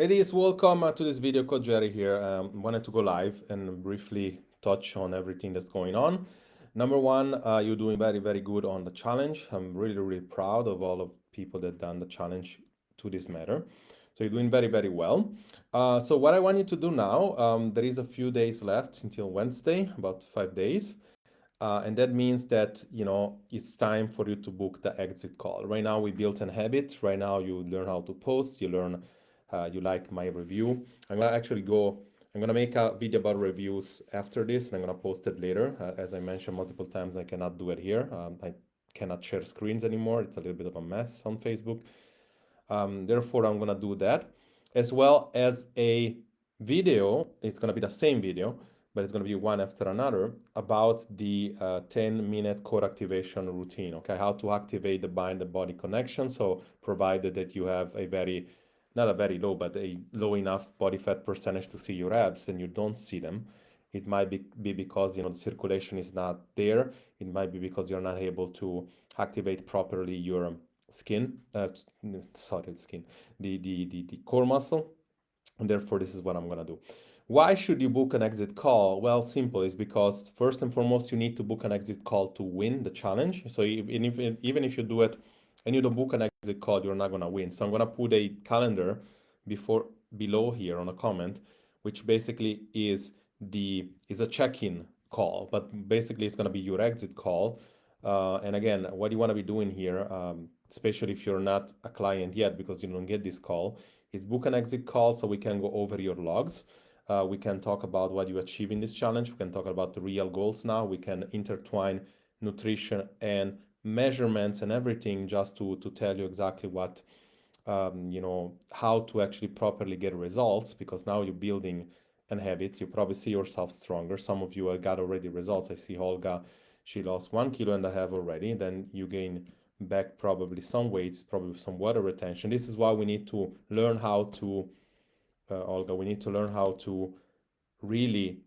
Ladies, welcome to this video. Coach Jerry here. Wanted to go live and briefly touch on everything that's going on. Number one, you're doing very, very good on the challenge. I'm really, really proud of all of people that done the challenge to this matter. So you're doing very, very well. So what I want you to do now, there is a few days left until Wednesday, about 5 days. And that means that, it's time for you to book the exit call. Right now, we built an habit. Right now, you learn how to post, you learn, you like my review. I'm gonna make a video about reviews after this, and I'm gonna post it later. As I mentioned multiple times, I cannot do it here. I cannot share screens anymore. It's a little bit of a mess on Facebook. Therefore, I'm gonna do that, as well as a video. It's gonna be the same video, but it's gonna be one after another about the 10-minute core activation routine. Okay, how to activate the mind-body connection. So provided that you have a very, not a very low, but a low enough body fat percentage to see your abs, and you don't see them. It might be because the circulation is not there. It might be because you're not able to activate properly your skin, skin, the core muscle, and therefore this is what I'm gonna do. Why should you book an exit call? Well, simple is because first and foremost you need to book an exit call to win the challenge. So even if you do it and you don't book an exit call, you're not gonna win. So I'm gonna put a calendar below here on a comment, which basically is a check-in call, but basically it's gonna be your exit call. And again, what you want to be doing here, especially if you're not a client yet because you don't get this call, is book an exit call so we can go over your logs. We can talk about what you achieve in this challenge. We can talk about the real goals now. We can intertwine nutrition and measurements and everything just to tell you exactly what, how to actually properly get results, because now you're building an habit. You probably see yourself stronger. Some of you got already results. I see Olga, she lost 1 kilo and a half already. Then you gain back probably some weights, probably some water retention. This is why we need to learn how to, Olga, we need to learn how to really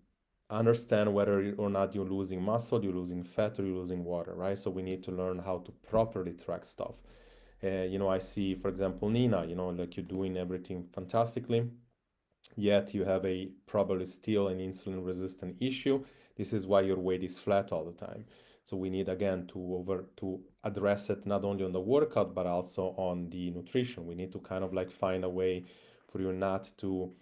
understand whether or not you're losing muscle, you're losing fat, or you're losing water, right? So we need to learn how to properly track stuff. I see, for example, Nina, like you're doing everything fantastically, yet you have a probably still an insulin resistant issue. This is why your weight is flat all the time. So we need again to address it not only on the workout but also on the nutrition. We need to kind of like find a way for you not to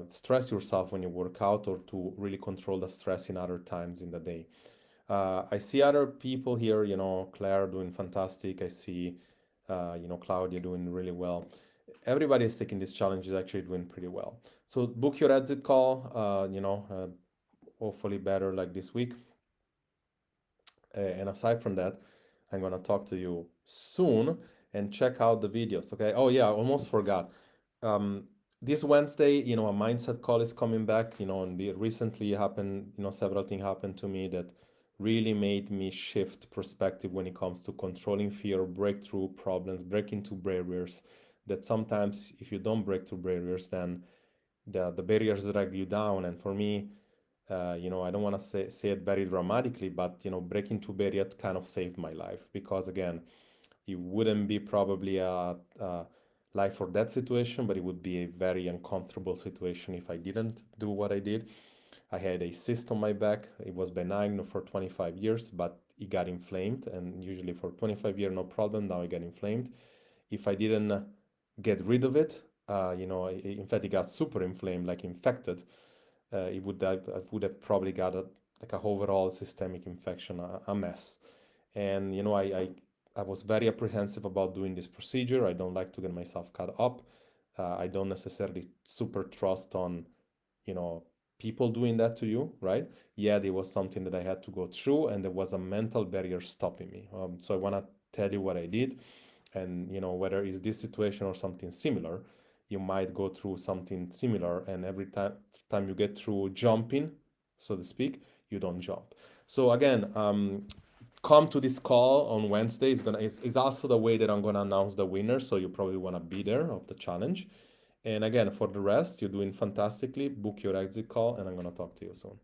stress yourself when you work out, or to really control the stress in other times in the day. I see other people here, Claire doing fantastic. I see, Claudia doing really well. Everybody is taking this challenge is actually doing pretty well. So book your exit call, hopefully better like this week. And aside from that, I'm gonna talk to you soon, and check out the videos, okay? Oh yeah, I almost forgot. This Wednesday, a mindset call is coming back, and recently happened, several things happened to me that really made me shift perspective when it comes to controlling fear, breakthrough problems, breaking through barriers. That sometimes if you don't break through barriers, then the barriers drag you down. And for me, I don't want to say it very dramatically, but breaking through barriers kind of saved my life, because again, it wouldn't be probably a life or death situation, but it would be a very uncomfortable situation if I didn't do what I did. I had a cyst on my back. It was benign for 25 years, but it got inflamed, and usually for 25 years, no problem. Now it got inflamed. If I didn't get rid of it, in fact, it got super inflamed, like infected. I would have probably got like a overall systemic infection, a mess. And I was very apprehensive about doing this procedure. I don't like to get myself cut up. I don't necessarily super trust on, people doing that to you, right? Yeah, it was something that I had to go through, and there was a mental barrier stopping me. So I want to tell you what I did, and whether it's this situation or something similar, you might go through something similar, and every time you get through jumping, so to speak, you don't jump. So again, come to this call on Wednesday. It's also the way that I'm gonna announce the winner, so you probably wanna be there of the challenge. And again, for the rest, you're doing fantastically. Book your exit call, and I'm gonna talk to you soon.